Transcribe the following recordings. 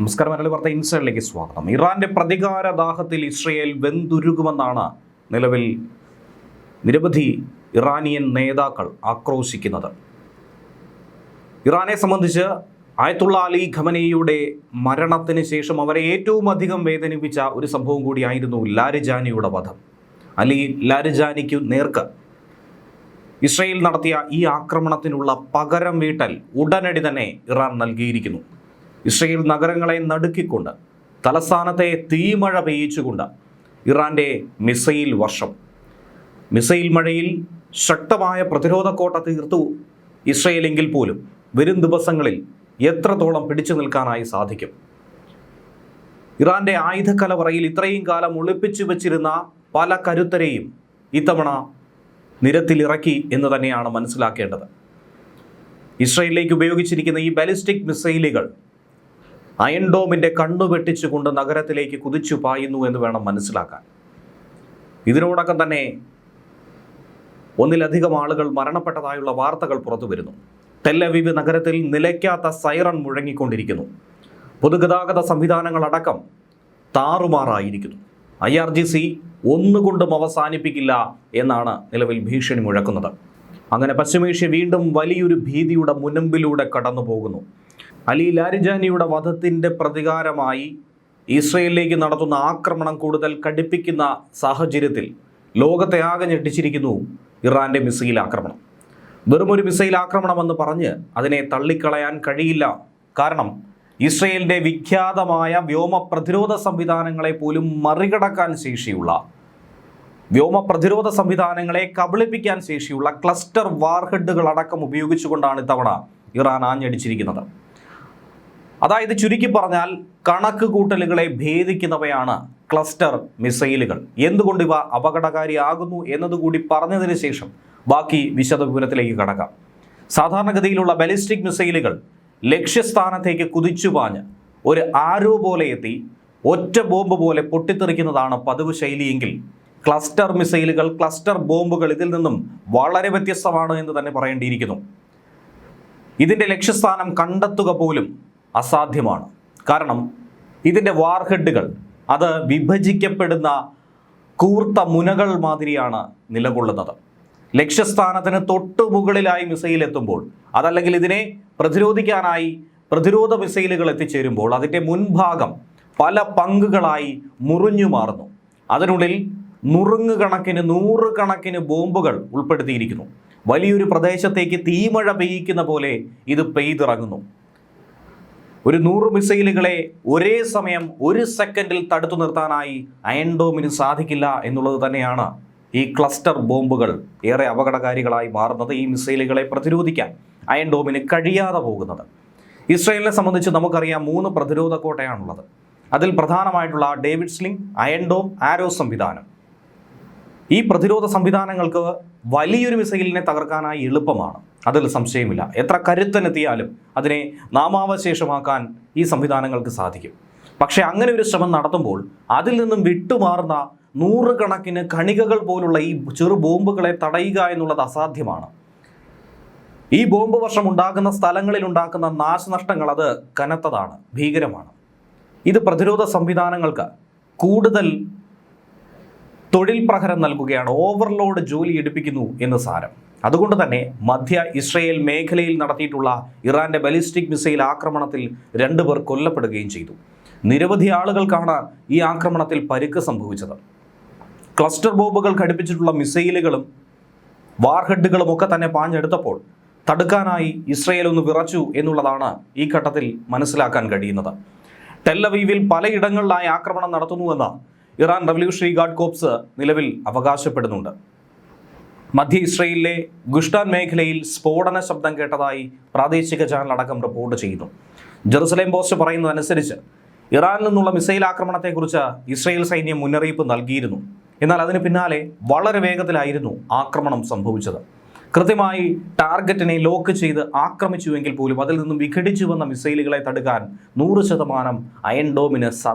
നമസ്കാരം. മലയാളി വാർത്ത ഇൻസൈഡിലേക്ക് സ്വാഗതം. ഇറാന്റെ പ്രതികാരദാഹത്തിൽ ഇസ്രയേൽ വെന്തുരുകുമെന്നാണ് നിലവിൽ നിരവധി ഇറാനിയൻ നേതാക്കൾ ആക്രോശിക്കുന്നത്. ഇറാനെ സംബന്ധിച്ച് ആയത്തുള്ള അലി ഖമനേയിയുടെ മരണത്തിന് ശേഷം അവരെ ഏറ്റവും അധികം വേദനിപ്പിച്ച ഒരു സംഭവം കൂടിയായിരുന്നു ലാരിജാനിയുടെ വധം. അലി ലാരിജാനിക്കു നേർക്ക് ഇസ്രയേൽ നടത്തിയ ഈ ആക്രമണത്തിനുള്ള പകരം വീട്ടൽ ഉടനടി തന്നെ ഇറാൻ നൽകിയിരിക്കുന്നു. ഇസ്രയേൽ നഗരങ്ങളെ നടുക്കിക്കൊണ്ട്, തലസ്ഥാനത്തെ തീമഴ പെയ്യിച്ചുകൊണ്ട് ഇറാൻ്റെ മിസൈൽ വർഷം, മിസൈൽ മഴയിൽ ശക്തമായ പ്രതിരോധ കോട്ട തീർത്തു ഇസ്രയേലെങ്കിൽ പോലും വരും ദിവസങ്ങളിൽ എത്രത്തോളം പിടിച്ചു നിൽക്കാനായി സാധിക്കും? ഇറാൻ്റെ ആയുധക്കലവറയിൽ ഇത്രയും കാലം ഒളിപ്പിച്ചു വച്ചിരുന്ന പല കരുത്തരെയും ഇത്തവണ നിരത്തിലിറക്കി എന്ന് തന്നെയാണ് മനസ്സിലാക്കേണ്ടത്. ഇസ്രയേലിലേക്ക് ഉപയോഗിച്ചിരിക്കുന്ന ഈ ബാലിസ്റ്റിക് മിസൈലുകൾ അയൺ ഡോമിൻ്റെ കണ്ണു വെട്ടിച്ചുകൊണ്ട് നഗരത്തിലേക്ക് കുതിച്ചു പായുന്നു എന്ന് വേണം മനസ്സിലാക്കാൻ. ഇതിനോടകം തന്നെ ഒന്നിലധികം ആളുകൾ മരണപ്പെട്ടതായുള്ള വാർത്തകൾ പുറത്തു വരുന്നു. ടെൽ അവീവ് നഗരത്തിൽ നിലയ്ക്കാത്ത സൈറൺ മുഴങ്ങിക്കൊണ്ടിരിക്കുന്നു. പൊതുഗതാഗത സംവിധാനങ്ങളടക്കം താറുമാറായിരിക്കുന്നു. IRGC ഒന്നുകൊണ്ടും അവസാനിപ്പിക്കില്ല എന്നാണ് നിലവിൽ ഭീഷണി മുഴക്കുന്നത്. അങ്ങനെ പശ്ചിമേഷ്യ വീണ്ടും വലിയൊരു ഭീതിയുടെ മുനമ്പിലൂടെ കടന്നു പോകുന്നു. അലി ലാരിജാനിയുടെ വധത്തിൻ്റെ പ്രതികാരമായി ഇസ്രയേലിലേക്ക് നടത്തുന്ന ആക്രമണം കൂടുതൽ കടുപ്പിക്കുന്ന സാഹചര്യത്തിൽ ലോകത്തെ ആകെ ഞെട്ടിച്ചിരിക്കുന്നു ഇറാൻ്റെ മിസൈൽ ആക്രമണം. വെറുമൊരു മിസൈൽ ആക്രമണമെന്ന് പറഞ്ഞ് അതിനെ തള്ളിക്കളയാൻ കഴിയില്ല. കാരണം ഇസ്രയേലിൻ്റെ വിഖ്യാതമായ വ്യോമ പ്രതിരോധ സംവിധാനങ്ങളെ പോലും മറികടക്കാൻ ശേഷിയുള്ള, വ്യോമ പ്രതിരോധ സംവിധാനങ്ങളെ കബളിപ്പിക്കാൻ ശേഷിയുള്ള ക്ലസ്റ്റർ വാർഹെഡുകളടക്കം ഉപയോഗിച്ചുകൊണ്ടാണ് ഇത്തവണ ഇറാൻ ആഞ്ഞടിച്ചിരിക്കുന്നത്. അതായത് ചുരുക്കി പറഞ്ഞാൽ കണക്ക് കൂട്ടലുകളെ ഭേദിക്കുന്നവയാണ് ക്ലസ്റ്റർ മിസൈലുകൾ. എന്തുകൊണ്ട് ഇവ അപകടകാരിയാകുന്നു എന്നതുകൂടി പറഞ്ഞതിന് ശേഷം ബാക്കി വിശദവിവരത്തിലേക്ക് കടക്കാം. സാധാരണഗതിയിലുള്ള ബാലിസ്റ്റിക് മിസൈലുകൾ ലക്ഷ്യസ്ഥാനത്തേക്ക് കുതിച്ചുപാഞ്ഞ് ഒരു ആരോ പോലെ എത്തി ഒറ്റ ബോംബ് പോലെ പൊട്ടിത്തെറിക്കുന്നതാണ് പതിവ് ശൈലിയെങ്കിൽ ക്ലസ്റ്റർ മിസൈലുകൾ, ക്ലസ്റ്റർ ബോംബുകൾ ഇതിൽ നിന്നും വളരെ വ്യത്യസ്തമാണ് എന്ന് തന്നെ പറയേണ്ടിയിരിക്കുന്നു. ഇതിൻ്റെ ലക്ഷ്യസ്ഥാനം കണ്ടെത്തുക പോലും അസാധ്യമാണ്. കാരണം ഇതിൻ്റെ വാർഹെഡുകൾ അത് വിഭജിക്കപ്പെടുന്ന കൂർത്ത മുനകൾ മാതിരിയാണ് നിലകൊള്ളുന്നത്. ലക്ഷ്യസ്ഥാനത്തിന് തൊട്ടു മുകളിലായി മിസൈൽ എത്തുമ്പോൾ, അതല്ലെങ്കിൽ ഇതിനെ പ്രതിരോധിക്കാനായി പ്രതിരോധ മിസൈലുകൾ എത്തിച്ചേരുമ്പോൾ അതിൻ്റെ മുൻഭാഗം പല പങ്കുകളായി മുറിഞ്ഞു മാറുന്നു. അതിനുള്ളിൽ നുറുങ്ങുകണക്കിന് നൂറുകണക്കിന് ബോംബുകൾ ഉൾപ്പെടുത്തിയിരിക്കുന്നു. വലിയൊരു പ്രദേശത്തേക്ക് തീമഴ പെയ്യിക്കുന്ന പോലെ ഇത് പെയ്തിറങ്ങുന്നു. ഒരു 100 മിസൈലുകളെ ഒരേ സമയം ഒരു സെക്കൻഡിൽ തടുത്തു നിർത്താനായി അയൺ ഡോമിന് സാധിക്കില്ല എന്നുള്ളത് തന്നെയാണ് ഈ ക്ലസ്റ്റർ ബോംബുകൾ ഏറെ അപകടകാരികളായി മാറുന്നത്. ഈ മിസൈലുകളെ പ്രതിരോധിക്കാൻ അയൺ ഡോമിന് കഴിയാതെ പോകുന്നത്. ഇസ്രയേലിനെ സംബന്ധിച്ച് നമുക്കറിയാം 3 പ്രതിരോധ കോട്ടയാണുള്ളത്. അതിൽ പ്രധാനമായിട്ടുള്ള ഡേവിഡ് സ്ലിംഗ്, അയൺ ഡോം, ആരോ സംവിധാനം. ഈ പ്രതിരോധ സംവിധാനങ്ങൾക്ക് വലിയൊരു മിസൈലിനെ തകർക്കാനായി എളുപ്പമാണ്, അതിൽ സംശയമില്ല. എത്ര കരുത്തനെത്തിയാലും അതിനെ നാമാവശേഷമാക്കാൻ ഈ സംവിധാനങ്ങൾക്ക് സാധിക്കും. പക്ഷേ അങ്ങനെ ഒരു ശ്രമം നടത്തുമ്പോൾ അതിൽ നിന്നും വിട്ടുമാറുന്ന നൂറുകണക്കിന് കണികകൾ പോലുള്ള ഈ ചെറു ബോംബുകളെ തടയുക എന്നുള്ളത് അസാധ്യമാണ്. ഈ ബോംബ് വർഷം ഉണ്ടാകുന്ന സ്ഥലങ്ങളിൽ ഉണ്ടാക്കുന്ന നാശനഷ്ടങ്ങൾ അത് കനത്തതാണ്, ഭീകരമാണ്. ഇത് പ്രതിരോധ സംവിധാനങ്ങൾക്ക് കൂടുതൽ തൊഴിൽ പ്രഹരം നൽകുകയാണ്, ഓവർലോഡ് ജോലി എടുപ്പിക്കുന്നു എന്ന് സാരം. അതുകൊണ്ട് തന്നെ മധ്യ ഇസ്രയേൽ മേഖലയിൽ നടത്തിയിട്ടുള്ള ഇറാൻ്റെ ബാലിസ്റ്റിക് മിസൈൽ ആക്രമണത്തിൽ 2 പേർ കൊല്ലപ്പെടുകയും ചെയ്തു. നിരവധി ആളുകൾക്കാണ് ഈ ആക്രമണത്തിൽ പരിക്ക് സംഭവിച്ചത്. ക്ലസ്റ്റർ ബോംബുകൾ ഘടിപ്പിച്ചിട്ടുള്ള മിസൈലുകളും വാർഹെഡുകളും ഒക്കെ തന്നെ പാഞ്ഞെടുത്തപ്പോൾ തടുക്കാനായി ഇസ്രയേൽ ഒന്ന് വിറച്ചു എന്നുള്ളതാണ് ഈ ഘട്ടത്തിൽ മനസ്സിലാക്കാൻ കഴിയുന്നത്. ടെൽ അവീവിൽ പലയിടങ്ങളിലായി ആക്രമണം നടത്തുന്നുവെന്ന് ഇറാൻ റവല്യൂഷണറി ഗാർഡ് കോർപ്സ് നിലവിൽ അവകാശപ്പെടുന്നുണ്ട്. മധ്യ ഇസ്രയേലിലെ ഗുഷ്ടാൻ മേഖലയിൽ സ്ഫോടന ശബ്ദം കേട്ടതായി പ്രാദേശിക ചാനൽ അടക്കം റിപ്പോർട്ട് ചെയ്യുന്നു. ജെറുസലേം പോസ്റ്റ് പറയുന്നതനുസരിച്ച് ഇറാനിൽ നിന്നുള്ള മിസൈൽ ആക്രമണത്തെക്കുറിച്ച് ഇസ്രയേൽ സൈന്യം മുന്നറിയിപ്പ് നൽകിയിരുന്നു. എന്നാൽ അതിന് പിന്നാലെ വളരെ വേഗത്തിലായിരുന്നു ആക്രമണം സംഭവിച്ചത്. കൃത്യമായി ടാർഗറ്റിനെ ലോക്ക് ചെയ്ത് ആക്രമിച്ചുവെങ്കിൽ പോലും അതിൽ നിന്നും വിഘടിച്ചു വന്ന മിസൈലുകളെ തടുക്കാൻ 100% അയൺ ഡോമിന്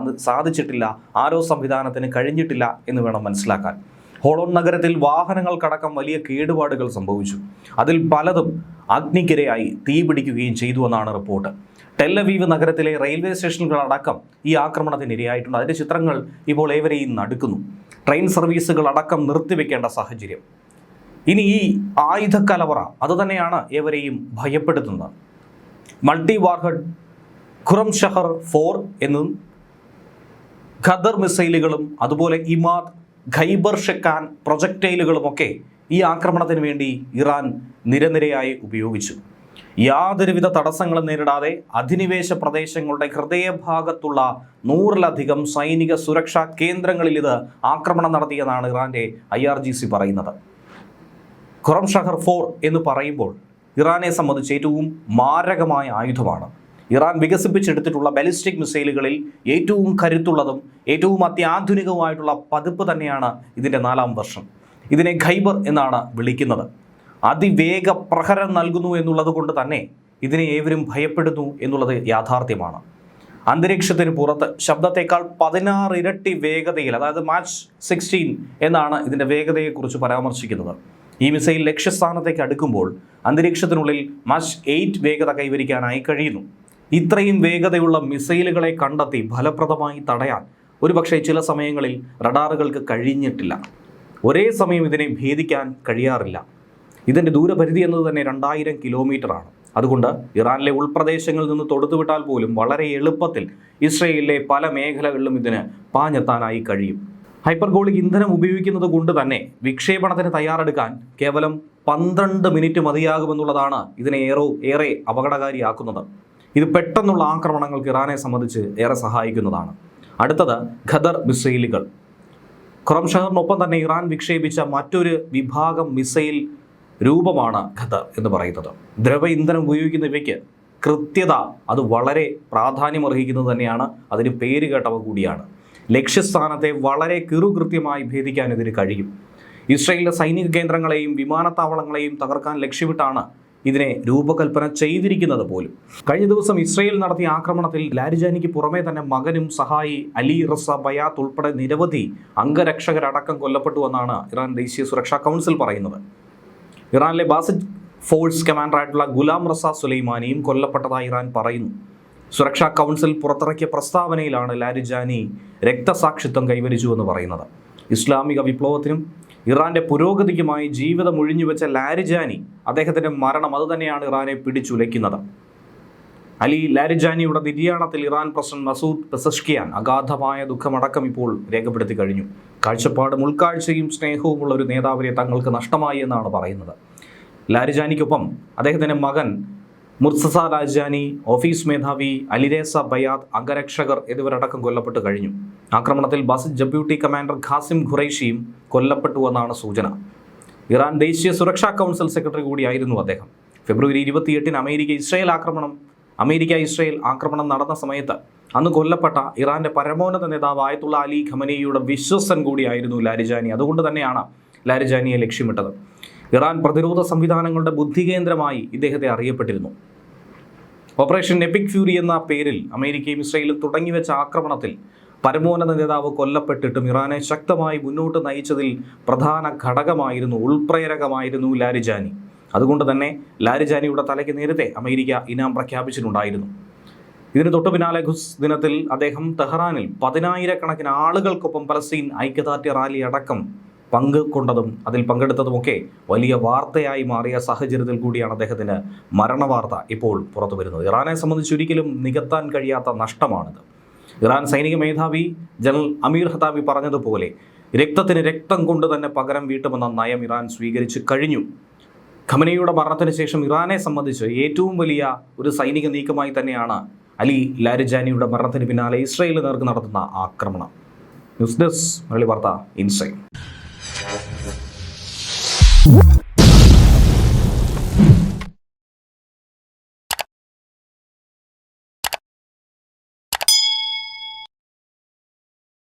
സാധിച്ചിട്ടില്ല, ആരോ സംവിധാനത്തിന് കഴിഞ്ഞിട്ടില്ല എന്ന് വേണം മനസ്സിലാക്കാൻ. ഹോളോൺ നഗരത്തിൽ വാഹനങ്ങൾക്കടക്കം വലിയ കേടുപാടുകൾ സംഭവിച്ചു. അതിൽ പലതും അഗ്നിക്കിരയായി തീപിടിക്കുകയും ചെയ്തു എന്നാണ് റിപ്പോർട്ട്. ടെല്ലവീവ് നഗരത്തിലെ റെയിൽവേ സ്റ്റേഷനുകളടക്കം ഈ ആക്രമണത്തിന് ഇരയായിട്ടുണ്ട്. അതിൻ്റെ ചിത്രങ്ങൾ ഇപ്പോൾ ഏവരെയും നടുക്കുന്നു. ട്രെയിൻ സർവീസുകൾ അടക്കം നിർത്തിവെക്കേണ്ട സാഹചര്യം. ഇനി ഈ ആയുധക്കലവറ അതുതന്നെയാണ് ഏവരെയും ഭയപ്പെടുത്തുന്നത്. മൾട്ടി വാർഹെഡ് ഖുറം ഷഹർ 4 എന്നും ഖദർ മിസൈലുകളും അതുപോലെ ഇമാദ് ഖൈബർ ഷെക്കാൻ പ്രൊജക്ടൈലുകളുമൊക്കെ ഈ ആക്രമണത്തിന് വേണ്ടി ഇറാൻ നിരനിരയായി ഉപയോഗിച്ചു. യാതൊരുവിധ തടസ്സങ്ങളും നേരിടാതെ അധിനിവേശ പ്രദേശങ്ങളുടെ ഹൃദയഭാഗത്തുള്ള 100-ലധികം സൈനിക സുരക്ഷാ കേന്ദ്രങ്ങളിൽ ഇത് ആക്രമണം നടത്തിയെന്നാണ് ഇറാന്റെ IRGC പറയുന്നത്. ഖുറം ഷഹർ 4 എന്ന് പറയുമ്പോൾ ഇറാനെ സംബന്ധിച്ച് ഏറ്റവും മാരകമായ ആയുധമാണ്. ഇറാൻ വികസിപ്പിച്ചെടുത്തിട്ടുള്ള ബാലിസ്റ്റിക് മിസൈലുകളിൽ ഏറ്റവും കരുത്തുള്ളതും ഏറ്റവും അത്യാധുനികവുമായിട്ടുള്ള പതിപ്പ് തന്നെയാണ് ഇതിൻ്റെ 4ാം വെർഷൻ. ഇതിനെ ഖൈബർ എന്നാണ് വിളിക്കുന്നത്. അതിവേഗ പ്രഹരം നൽകുന്നു എന്നുള്ളത് കൊണ്ട് തന്നെ ഇതിനെ ഏവരും ഭയപ്പെടുന്നു എന്നുള്ളത് യാഥാർത്ഥ്യമാണ്. അന്തരീക്ഷത്തിന് പുറത്ത് ശബ്ദത്തേക്കാൾ 16 ഇരട്ടി വേഗതയിൽ, അതായത് മാച്ച് 16 എന്നാണ് ഇതിൻ്റെ വേഗതയെക്കുറിച്ച് പരാമർശിക്കുന്നത്. ഈ മിസൈൽ ലക്ഷ്യസ്ഥാനത്തേക്ക് അടുക്കുമ്പോൾ അന്തരീക്ഷത്തിനുള്ളിൽ മാച്ച് 8 വേഗത കൈവരിക്കാനായി കഴിയുന്നു. ഇത്രയും വേഗതയുള്ള മിസൈലുകളെ കണ്ടെത്തി ഫലപ്രദമായി തടയാൻ ഒരുപക്ഷെ ചില സമയങ്ങളിൽ റഡാറുകൾക്ക് കഴിഞ്ഞിട്ടില്ല. ഒരേ സമയം ഇതിനെ ഭേദിക്കാൻ കഴിയാറില്ല. ഇതിൻ്റെ ദൂരപരിധി എന്നത് തന്നെ 2000 കിലോമീറ്ററാണ്. അതുകൊണ്ട് ഇറാനിലെ ഉൾപ്രദേശങ്ങളിൽ നിന്ന് തൊടുത്തുവിട്ടാൽ പോലും വളരെ എളുപ്പത്തിൽ ഇസ്രയേലിലെ പല മേഖലകളിലും ഇതിന് പാഞ്ഞെത്താനായി കഴിയും. ഹൈപ്പർഗോളിക് ഇന്ധനം ഉപയോഗിക്കുന്നത് കൊണ്ട് തന്നെ വിക്ഷേപണത്തിന് തയ്യാറെടുക്കാൻ കേവലം 12 മിനിറ്റ് മതിയാകുമെന്നുള്ളതാണ് ഇതിനെ ഏറെ അപകടകാരിയാക്കുന്നത്. ഇത് പെട്ടെന്നുള്ള ആക്രമണങ്ങൾക്ക് ഇറാനെ സംബന്ധിച്ച് ഏറെ സഹായിക്കുന്നതാണ്. അടുത്തത് ഖദർ മിസൈലുകൾ. ഖുറം ഷഹറിനൊപ്പം തന്നെ ഇറാൻ വിക്ഷേപിച്ച മറ്റൊരു വിഭാഗം മിസൈൽ രൂപമാണ് ഖദർ എന്ന് പറയുന്നത്. ദ്രവ ഇന്ധനം ഉപയോഗിക്കുന്ന ഇവയ്ക്ക് കൃത്യത അത് വളരെ പ്രാധാന്യമർഹിക്കുന്നത് തന്നെയാണ്. അതിന് പേര് കേട്ടവ കൂടിയാണ്. ലക്ഷ്യസ്ഥാനത്തെ വളരെ കൃത്യമായി ഭേദിക്കാൻ ഇതിന് കഴിയും. ഇസ്രയേലിലെ സൈനിക കേന്ദ്രങ്ങളെയും വിമാനത്താവളങ്ങളെയും തകർക്കാൻ ലക്ഷ്യമിട്ടാണ് ഇതിനെ രൂപകൽപ്പന ചെയ്തിരിക്കുന്നത് പോലും. കഴിഞ്ഞ ദിവസം ഇസ്രയേൽ നടത്തിയ ആക്രമണത്തിൽ ലാരിജാനിക്ക് പുറമെ തന്നെ മകനും സഹായി അലി റസ ബയാത്ത് ഉൾപ്പെടെ നിരവധി അംഗരക്ഷകരടക്കം കൊല്ലപ്പെട്ടുവെന്നാണ് ഇറാൻ ദേശീയ സുരക്ഷാ കൗൺസിൽ പറയുന്നത്. ഇറാനിലെ ബാസിദ് ഫോഴ്സ് കമാൻഡറായിട്ടുള്ള ഗുലാം റസ സുലൈമാനിയും കൊല്ലപ്പെട്ടതായി ഇറാൻ പറയുന്നു. സുരക്ഷാ കൗൺസിൽ പുറത്തിറക്കിയ പ്രസ്താവനയിലാണ് ലാരിജാനി രക്തസാക്ഷിത്വം കൈവരിച്ചുവെന്ന് പറയുന്നത്. ഇസ്ലാമിക വിപ്ലവത്തിനും ഇറാന്റെ പുരോഗതിക്കുമായി ജീവിതം ഒഴിഞ്ഞുവെച്ച ലാരിജാനി, അദ്ദേഹത്തിൻ്റെ മരണം അതുതന്നെയാണ് ഇറാനെ പിടിച്ചുലയ്ക്കുന്നത്. അലി ലാരിജാനിയുടെ നിര്യാണത്തിൽ ഇറാൻ പ്രസിഡന്റ് മസൂദ് പെസഷ്കിയാൻ അഗാധമായ ദുഃഖമടക്കം ഇപ്പോൾ രേഖപ്പെടുത്തി കഴിഞ്ഞു. കാഴ്ചപ്പാടും ഉൾക്കാഴ്ചയും സ്നേഹവുമുള്ള ഒരു നേതാവിനെ തങ്ങൾക്ക് നഷ്ടമായി എന്നാണ് പറയുന്നത്. ലാരിജാനിക്കൊപ്പം അദ്ദേഹത്തിൻ്റെ മകൻ മുർത്തസ ലാരിജാനി, ഓഫീസ് മേധാവി അലിരേസ ബയാത്ത്, അംഗരക്ഷകർ എന്നിവരടക്കം കൊല്ലപ്പെട്ട് കഴിഞ്ഞു. ആക്രമണത്തിൽ ബാസിദ് ഡെപ്യൂട്ടി കമാൻഡർ ഖാസിം ഖുറൈഷിയും കൊല്ലപ്പെട്ടുവെന്നാണ് സൂചന. ഇറാൻ ദേശീയ സുരക്ഷാ കൗൺസിൽ സെക്രട്ടറി കൂടിയായിരുന്നു അദ്ദേഹം. ഫെബ്രുവരി 28 അമേരിക്ക ഇസ്രയേൽ ആക്രമണം നടന്ന സമയത്ത് അന്ന് കൊല്ലപ്പെട്ട ഇറാന്റെ പരമോന്നത നേതാവ് ആയത്തുള്ള അലി ഖമനേയിയുടെ വിശ്വസ്തൻ കൂടിയായിരുന്നു ലാരിജാനി. അതുകൊണ്ട് തന്നെയാണ് ലാരിജാനിയെ ലക്ഷ്യമിട്ടത്. ഇറാൻ പ്രതിരോധ സംവിധാനങ്ങളുടെ ബുദ്ധികേന്ദ്രമായി ഇദ്ദേഹത്തെ അറിയപ്പെട്ടിരുന്നു. ഓപ്പറേഷൻ എപ്പിക് ഫ്യൂരി എന്ന പേരിൽ അമേരിക്കയും ഇസ്രയേലും തുടങ്ങിവെച്ച ആക്രമണത്തിൽ പരമോന്നത നേതാവ് കൊല്ലപ്പെട്ടിട്ടും ഇറാനെ ശക്തമായി മുന്നോട്ട് നയിച്ചതിൽ പ്രധാന ഘടകമായിരുന്നു, ഉൾപ്രേരകമായിരുന്നു ലാരിജാനി. അതുകൊണ്ട് തന്നെ ലാരിജാനിയുടെ തലയ്ക്ക് നേരത്തെ അമേരിക്ക ഇനാം പ്രഖ്യാപിച്ചിട്ടുണ്ടായിരുന്നു. ഇതിന് തൊട്ടു പിന്നാലെ ഖുദ്സ് ദിനത്തിൽ അദ്ദേഹം തെഹ്റാനിൽ 10,000-കണക്കിന് ആളുകൾക്കൊപ്പം പലസ്തീൻ ഐക്യദാർഢ്യ റാലി അടക്കം അതിൽ പങ്കെടുത്തതുമൊക്കെ വലിയ വാർത്തയായി മാറിയ സാഹചര്യത്തിൽ കൂടിയാണ് അദ്ദേഹത്തിന് മരണവാർത്ത ഇപ്പോൾ പുറത്തു വരുന്നത്. ഇറാനെ സംബന്ധിച്ച് ഒരിക്കലും നികത്താൻ കഴിയാത്ത നഷ്ടമാണിത്. ഇറാൻ സൈനിക മേധാവി ജനറൽ അമീർ ഹത്താബി പറഞ്ഞതുപോലെ രക്തത്തിന് രക്തം കൊണ്ട് തന്നെ പകരം വീട്ടുമെന്ന നയം ഇറാൻ സ്വീകരിച്ചു കഴിഞ്ഞു. ഖമനേയിയുടെ മരണത്തിന് ശേഷം ഇറാനെ സംബന്ധിച്ച് ഏറ്റവും വലിയ ഒരു സൈനിക നീക്കമായി തന്നെയാണ് അലി ലാരിജാനിയുടെ മരണത്തിന് പിന്നാലെ ഇസ്രയേലിന് നേർക്ക് നടത്തുന്ന ആക്രമണം. ന്യൂസ് ഡെസ്ക് മലയാളി വാർത്ത ഇൻസൈറ്റ്.